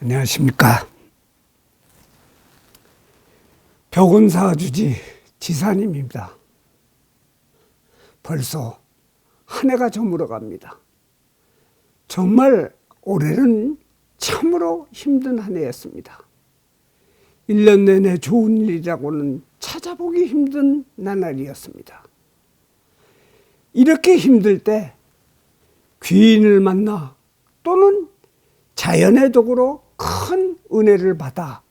안녕하십니까. 벽운사주지 지사님입니다. 벌써 한 해가 저물어 갑니다. 정말 올해는 참으로 힘든 한 해였습니다. 1년 내내 좋은 일이라고는 찾아보기 힘든 나날이었습니다. 이렇게 힘들 때 귀인을 만나 또는 자연의 덕으로 큰 은혜를 받아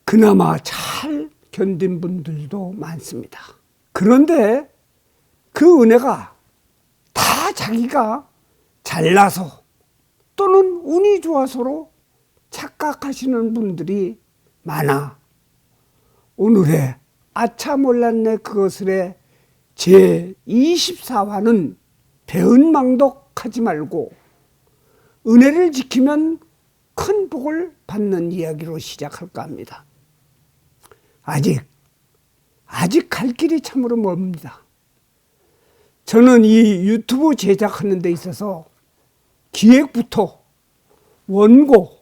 그나마 잘 견딘 분들도 많습니다. 그런데 그 은혜가 다 자기가 잘나서 또는 운이 좋아서로 착각하시는 분들이 많아 오늘의 아차 몰랐네 그것을의 제24화는 배은망덕하지 말고 은혜를 지키면 큰 복을 받는 이야기로 시작할까 합니다. 아직 갈 길이 참으로 멉니다. 저는 이 유튜브 제작하는 데 있어서 기획부터 원고,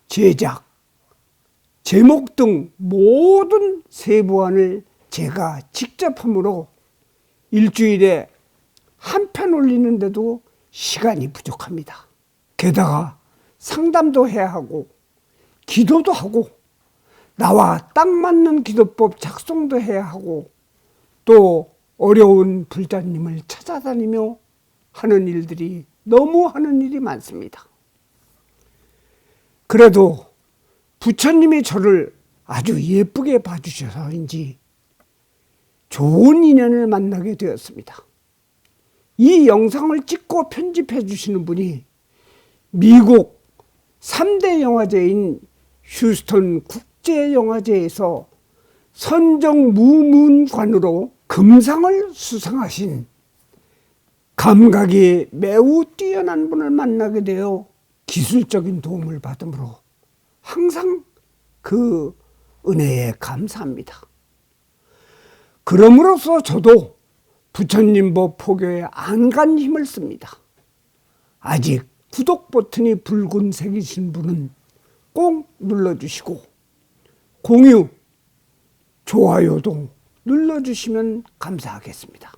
제작, 제목 등 모든 세부안을 제가 직접 함으로 일주일에 한 편 올리는데도 시간이 부족합니다. 게다가 상담도 해야 하고 기도도 하고 나와 딱 맞는 기도법 작성도 해야 하고 또 어려운 불자님을 찾아다니며 하는 일들이 너무 하는 일이 많습니다. 그래도 부처님이 저를 아주 예쁘게 봐주셔서인지 좋은 인연을 만나게 되었습니다. 이 영상을 찍고 편집해 주시는 분이 미국 3대 영화제인 휴스턴 국제영화제에서 선정 무문관으로 금상을 수상하신 감각이 매우 뛰어난 분을 만나게 되어 기술적인 도움을 받으므로 항상 그 은혜에 감사합니다. 그럼으로써 저도 부처님 법 포교에 안간 힘을 씁니다. 아직 구독 버튼이 붉은색이신 분은 꼭 눌러주시고 공유, 좋아요도 눌러주시면 감사하겠습니다.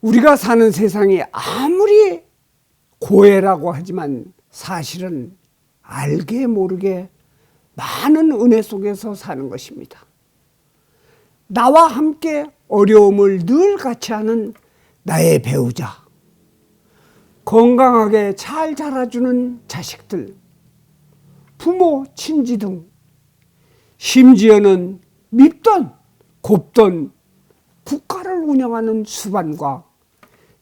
우리가 사는 세상이 아무리 고해라고 하지만 사실은 알게 모르게 많은 은혜 속에서 사는 것입니다. 나와 함께 어려움을 늘 같이 하는 나의 배우자, 건강하게 잘 자라주는 자식들, 부모, 친지 등 심지어는 밉던 곱던 국가를 운영하는 수반과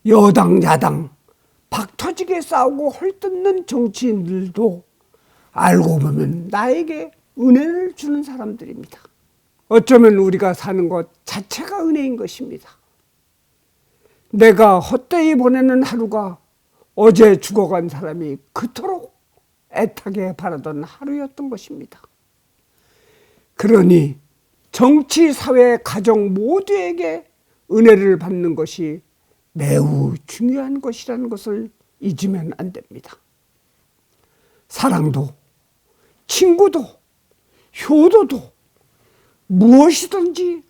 여당 야당 박터지게 싸우고 헐뜯는 정치인들도 알고 보면 나에게 은혜를 주는 사람들입니다. 어쩌면 우리가 사는 것 자체가 은혜인 것입니다. 내가 헛되이 보내는 하루가 어제 죽어간 사람이 그토록 애타게 바라던 하루였던 것입니다. 그러니 정치, 사회, 가정 모두에게 은혜를 받는 것이 매우 중요한 것이라는 것을 잊으면 안 됩니다. 사랑도, 친구도, 효도도 무엇이든지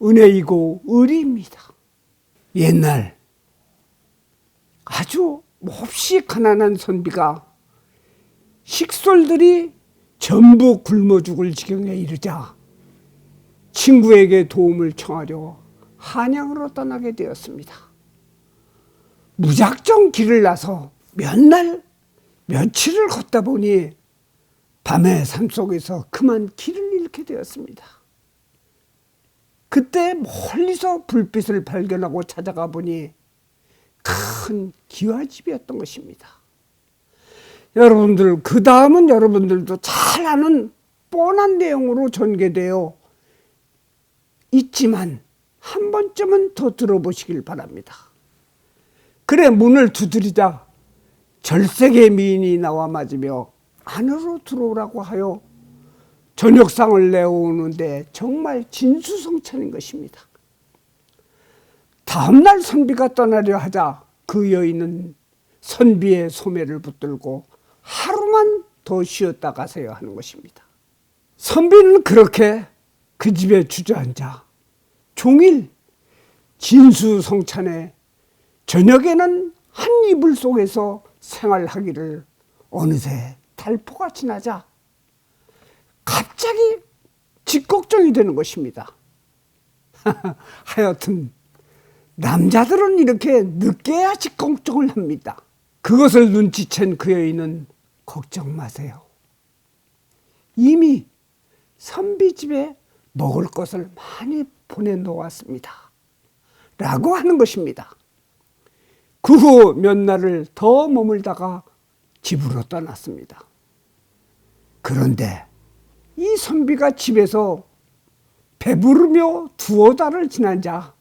은혜이고 의리입니다. 옛날 아주 몹시 가난한 선비가 식솔들이 전부 굶어 죽을 지경에 이르자 친구에게 도움을 청하려 한양으로 떠나게 되었습니다. 무작정 길을 나서 몇 날, 며칠을 걷다 보니 밤에 산속에서 그만 길을 잃게 되었습니다. 그때 멀리서 불빛을 발견하고 찾아가 보니 큰 기와집이었던 것입니다. 여러분들, 그 다음은 여러분들도 잘 아는 뻔한 내용으로 전개되어 있지만 한 번쯤은 더 들어보시길 바랍니다. 그래 문을 두드리자 절세계 미인이 나와 맞으며 안으로 들어오라고 하여 저녁상을 내오는데 정말 진수성찬인 것입니다. 다음날 선비가 떠나려 하자 그 여인은 선비의 소매를 붙들고 하루만 더 쉬었다 가세요 하는 것입니다. 선비는 그렇게 그 집에 주저앉아 종일 진수성찬에 저녁에는 한 이불 속에서 생활하기를 어느새 달포가 지나자 갑자기 직걱정이 되는 것입니다. 하여튼 남자들은 이렇게 늦게야 직걱정을 합니다. 그것을 눈치챈 그 여인은 걱정 마세요. 이미 선비 집에 먹을 것을 많이 보내놓았습니다. 라고 하는 것입니다. 그 후 몇 날을 더 머물다가 집으로 떠났습니다. 그런데 이 선비가 집에서 배부르며 두어 달을 지난 자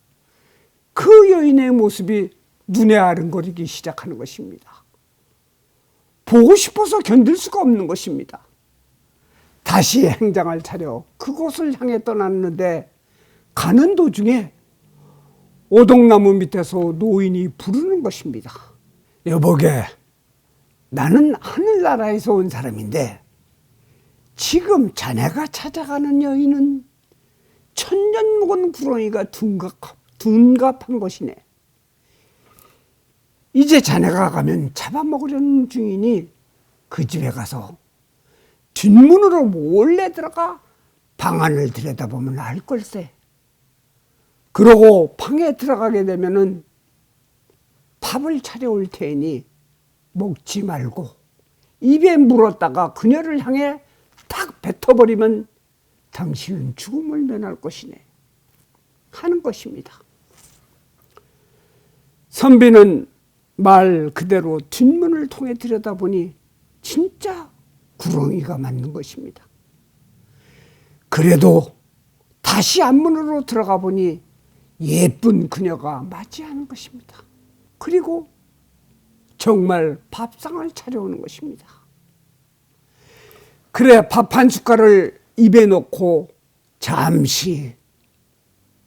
그 여인의 모습이 눈에 아른거리기 시작하는 것입니다. 보고 싶어서 견딜 수가 없는 것입니다. 다시 행장을 차려 그곳을 향해 떠났는데 가는 도중에 오동나무 밑에서 노인이 부르는 것입니다. 여보게, 나는 하늘나라에서 온 사람인데 지금 자네가 찾아가는 여인은 천년 묵은 구렁이가 둔갑한 것이네. 이제 자네가 가면 잡아먹으려는 중이니 그 집에 가서 뒷문으로 몰래 들어가 방 안을 들여다보면 알 걸세. 그러고 방에 들어가게 되면은 밥을 차려올 테니 먹지 말고 입에 물었다가 그녀를 향해 탁 뱉어버리면 당신은 죽음을 면할 것이네 하는 것입니다. 선비는 말 그대로 뒷문을 통해 들여다보니 진짜 구렁이가 맞는 것입니다. 그래도 다시 앞문으로 들어가 보니 예쁜 그녀가 맞이하는 것입니다. 그리고 정말 밥상을 차려오는 것입니다. 그래 밥 한 숟갈을 입에 넣고 잠시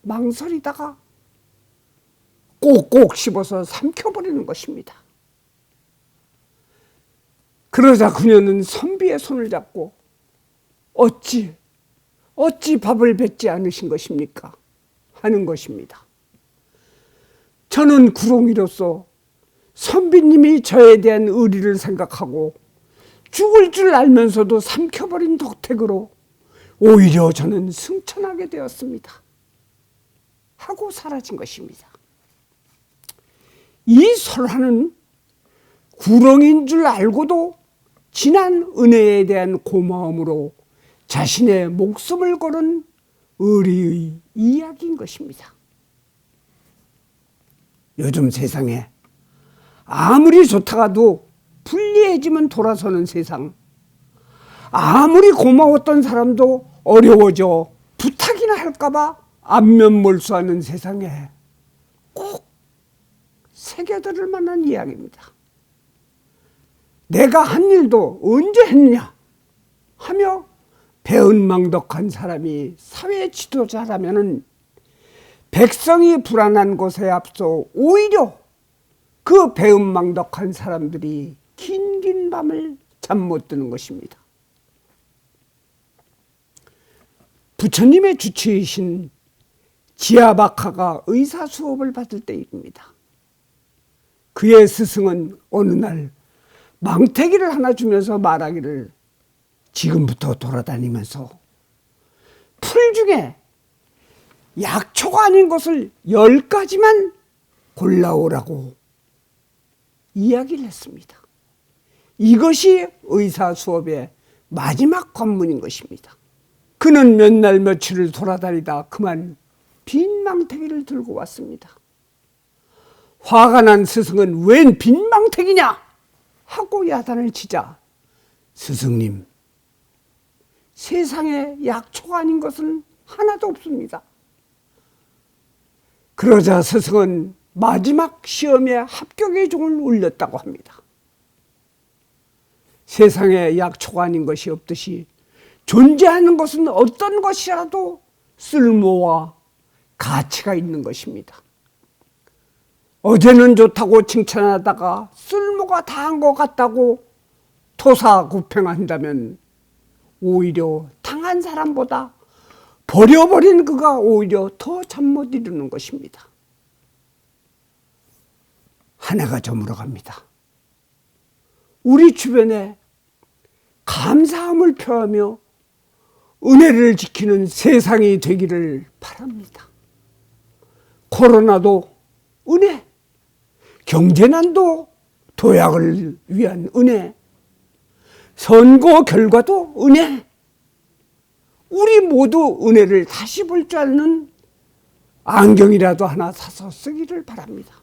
망설이다가 꼭꼭 씹어서 삼켜버리는 것입니다. 그러자 그녀는 선비의 손을 잡고 어찌 밥을 뱉지 않으신 것입니까? 하는 것입니다. 저는 구렁이로서 선비님이 저에 대한 의리를 생각하고 죽을 줄 알면서도 삼켜버린 덕택으로 오히려 저는 승천하게 되었습니다. 하고 사라진 것입니다. 이 설화는 구렁이인 줄 알고도 진한 은혜에 대한 고마움으로 자신의 목숨을 걸은 의리의 이야기인 것입니다. 요즘 세상에 아무리 좋다가도 불리해지면 돌아서는 세상, 아무리 고마웠던 사람도 어려워져 부탁이나 할까봐 안면몰수하는 세상에 꼭 새겨들을 만한 이야기입니다. 내가 한 일도 언제 했냐 하며 배은망덕한 사람이 사회 지도자라면은 백성이 불안한 것에 앞서 오히려 그 배은망덕한 사람들이 긴긴 밤을 잠 못 드는 것입니다. 부처님의 주치이신 지아바카가 의사 수업을 받을 때입니다. 그의 스승은 어느 날 망태기를 하나 주면서 말하기를 지금부터 돌아다니면서 풀 중에 약초가 아닌 것을 10가지만 골라오라고 이야기를 했습니다. 이것이 의사 수업의 마지막 관문인 것입니다. 그는 몇 날 며칠을 돌아다니다 그만 빈 망태기를 들고 왔습니다. 화가 난 스승은 웬 빈 망태기냐 하고 야단을 치자 스승님, 세상에 약초가 아닌 것은 하나도 없습니다. 그러자 스승은 마지막 시험에 합격의 종을 울렸다고 합니다. 세상에 약초가 아닌 것이 없듯이 존재하는 것은 어떤 것이라도 쓸모와 가치가 있는 것입니다. 어제는 좋다고 칭찬하다가 쓸모가 다한 것 같다고 토사구팽한다면 오히려 당한 사람보다 버려버린 그가 오히려 더 잠 못 이루는 것입니다. 한 해가 저물어갑니다. 우리 주변에 감사함을 표하며 은혜를 지키는 세상이 되기를 바랍니다. 코로나도 은혜, 경제난도 도약을 위한 은혜, 선거 결과도 은혜, 우리 모두 은혜를 다시 볼 줄 아는 안경이라도 하나 사서 쓰기를 바랍니다.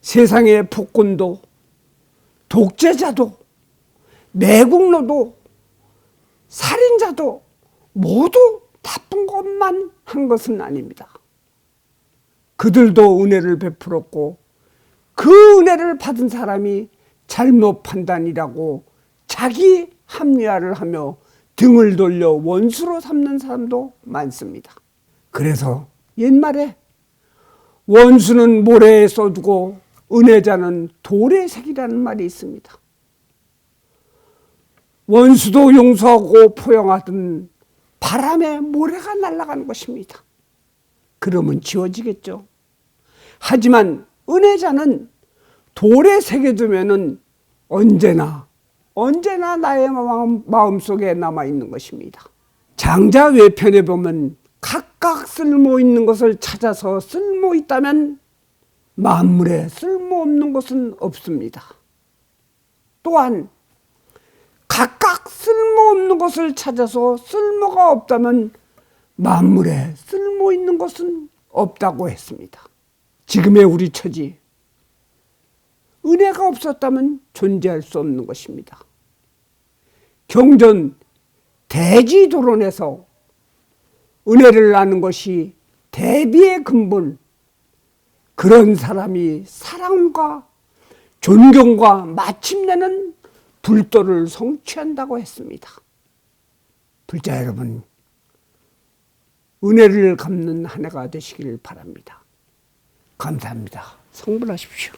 세상의 폭군도 독재자도 매국노도 살인자도 모두 나쁜 것만 한 것은 아닙니다. 그들도 은혜를 베풀었고 그 은혜를 받은 사람이 잘못 판단이라고 자기 합리화를 하며 등을 돌려 원수로 삼는 사람도 많습니다. 그래서 옛말에 원수는 모래에 쏟고 은혜자는 돌에 새기라는 말이 있습니다. 원수도 용서하고 포용하던 바람에 모래가 날아가는 것입니다. 그러면 지워지겠죠. 하지만 은혜자는 돌에 새겨두면은 언제나 나의 마음속에 남아있는 것입니다. 장자 외편에 보면 각각 쓸모 있는 것을 찾아서 쓸모 있다면 만물에 쓸모없는 것은 없습니다. 또한 각각 쓸모없는 것을 찾아서 쓸모가 없다면 만물에 쓸모 있는 것은 없다고 했습니다. 지금의 우리 처지, 은혜가 없었다면 존재할 수 없는 것입니다. 경전 대지도론에서 은혜를 아는 것이 대비의 근본, 그런 사람이 사랑과 존경과 마침내는 불도를 성취한다고 했습니다. 불자 여러분, 은혜를 갚는 한 해가 되시길 바랍니다. 감사합니다. 성불하십시오.